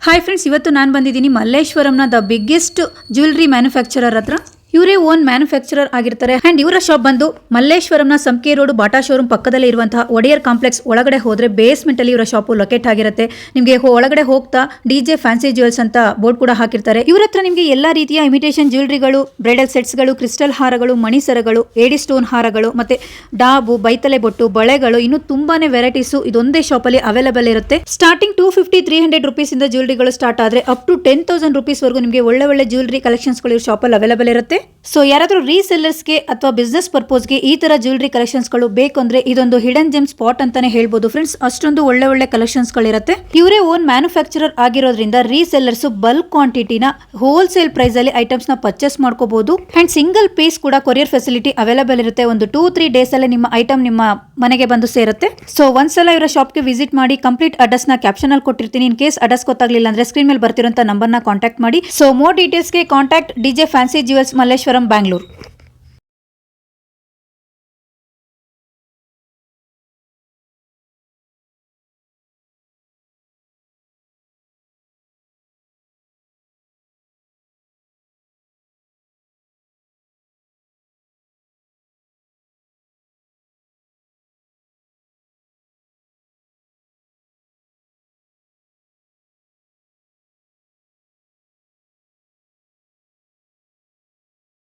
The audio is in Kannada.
ಹಾಯ್ ಫ್ರೆಂಡ್ಸ್, ಇವತ್ತು ನಾನು ಬಂದಿದ್ದೀನಿ ಮಲ್ಲೇಶ್ವರಂನ ದ ಬಿಗ್ಗೆಸ್ಟ್ ಜ್ಯುವೆಲ್ರಿ ಮ್ಯಾನುಫ್ಯಾಕ್ಚರರ್ ಹತ್ರ. ಇವರೇ ಓನ್ ಮ್ಯಾನುಫ್ಯಾಕ್ಚರರ್ ಆಗಿರ್ತಾರೆ. ಅಂಡ್ ಇವರ ಶಾಪ್ ಬಂದು ಮಲ್ಲೇಶ್ವರಂನ ಸಂಕೆ ರೋಡ್ ಬಾಟಾ ಶೋರೂಮ್ ಪಕ್ಕದಲ್ಲೇ ಇರುವಂತಹ ಒಡೆಯರ್ ಕಾಂಪ್ಲೆಕ್ಸ್ ಒಳಗಡೆ ಹೋದ್ರೆ ಬೇಸ್ಮೆಂಟ್ ಅಲ್ಲಿ ಇವರ ಶಾಪ್ ಲೊಕೇಟ್ ಆಗಿರುತ್ತೆ. ನಿಮಗೆ ಒಳಗಡೆ ಹೋಗ್ತಾ DJ ಫ್ಯಾನ್ಸಿ ಜ್ಯುವೆಲ್ಸ್ ಅಂತ ಬೋರ್ಡ್ ಕೂಡ ಹಾಕಿರ್ತಾರೆ. ಇವ್ರ ಹತ್ರ ನಿಮಗೆ ಎಲ್ಲಾ ರೀತಿಯ ಇಮಿಟೇಷನ್ ಜ್ಯುವೆಲ್ರಿಗಳು, ಬ್ರೈಡಲ್ ಸೆಟ್ಸ್ಗಳು, ಕ್ರಿಸ್ಟಲ್ ಹಾರಗಳು, ಮಣಿಸರಗಳು, ಏಡಿ ಸ್ಟೋನ್ ಹಾರಗಳು, ಮತ್ತೆ ಡಾಬು, ಬೈತಲೆ ಬೊಟ್ಟು, ಬಳೆಗಳು, ಇನ್ನು ತುಂಬಾನೇ ವೆರೈಟೀಸ್ ಇದೊಂದೇ ಶಾಪ್ ಅಲ್ಲಿ ಅವೈಲೇಬಲ್ ಇರುತ್ತೆ. ಸ್ಟಾರ್ಟಿಂಗ್ 250-300 ರುಪೀಸ್ ಇಂದ ಜ್ಯುವೆಲ್ರಿಗಳು ಸ್ಟಾರ್ಟ್ ಆದ್ರೆ ಅಪ್ ಟು 10,000 ರುಪೀಸ್ ವರೆಗೂ ನಿಮಗೆ ಒಳ್ಳೆ ಜ್ಯುವೆಲ್ರಿ ಕಲೆಕ್ಷನ್ಸ್ ಗಳು ಶಾಪ್ ಅಲ್ಲಿ ಅವೈಲೇಬಲ್ ಇರುತ್ತೆ. ಸೊ ಯಾರಾದ್ರೂ ರೀಸೆಲ್ಲರ್ಸ್ಗೆ ಅಥವಾ ಬಿಸ್ನೆಸ್ ಪರ್ಪೋಸ್ಗೆ ಈ ತರ ಜ್ಯುವೆಲ್ರಿ ಕಲೆಕ್ಷನ್ಸ್ ಗಳು ಬೇಕು ಅಂದ್ರೆ ಇದೊಂದು ಹಿಡನ್ ಜೆಮ್ ಸ್ಪಾಟ್ ಅಂತಾನೆ ಹೇಳ್ಬೋದು ಫ್ರೆಂಡ್ಸ್. ಅಷ್ಟೊಂದು ಒಳ್ಳೆ ಕಲೆಕ್ಷನ್ಸ್ ಗಳಿರುತ್ತೆ. ಇವರೇ ಓನ್ ಮ್ಯಾನುಫ್ಯಾಕ್ಚರರ್ ಆಗಿರೋದ್ರಿಂದ ರೀಸೆಲ್ಲರ್ಸ್ ಬಲ್ಕ್ ಕ್ವಾಂಟಿಟಿನ ಹೋಲ್ಸೇಲ್ ಪ್ರೈಸ್ ಅಲ್ಲಿ ಐಟಮ್ಸ್ ನ ಪರ್ಚೇಸ್ ಮಾಡ್ಕೋಬಹುದು. ಅಂಡ್ ಸಿಂಗಲ್ ಪೀಸ್ ಕೂಡ ಕೊರಿಯರ್ ಫೆಸಿಲಿಟಿ ಅವೈಲೇಬಲ್ ಇರುತ್ತೆ. ಒಂದು 2-3 ಡೇಸ್ ಅಲ್ಲಿ ನಿಮ್ಮ ಐಟಮ್ ನಿಮ್ಮ ಮನೆಗೆ ಬಂದು ಸೇರುತ್ತೆ. ಸೊ ಒಂದ್ಸಲ ಇವರ ಶಾಪ್ಗೆ ವಿಸಿಟ್ ಮಾಡಿ. ಕಂಪ್ಲೀಟ್ ಅಡ್ರೆಸ್ ನ ಕ್ಯಾಪ್ಷನ್ ಅಲ್ಲಿ ಕೊಟ್ಟಿರ್ತೀನಿ. ಇನ್ ಕೇಸ್ ಅಡ್ರೆಸ್ ಗೊತ್ತಾಗ್ಲಿಲ್ಲ ಅಂದ್ರೆ ಸ್ಕ್ರೀನ್ ಮೇಲೆ ಬರ್ತಿರೋಂತ ನಂಬರ್ ನ ಕಾಂಟ್ಯಾಕ್ಟ್ ಮಾಡಿ. ಸೊ ಮೋರ್ ಡೀಟೇಲ್ಸ್ ಗೆ contact DJ fancy jewels Malleshwaram, Bangalore.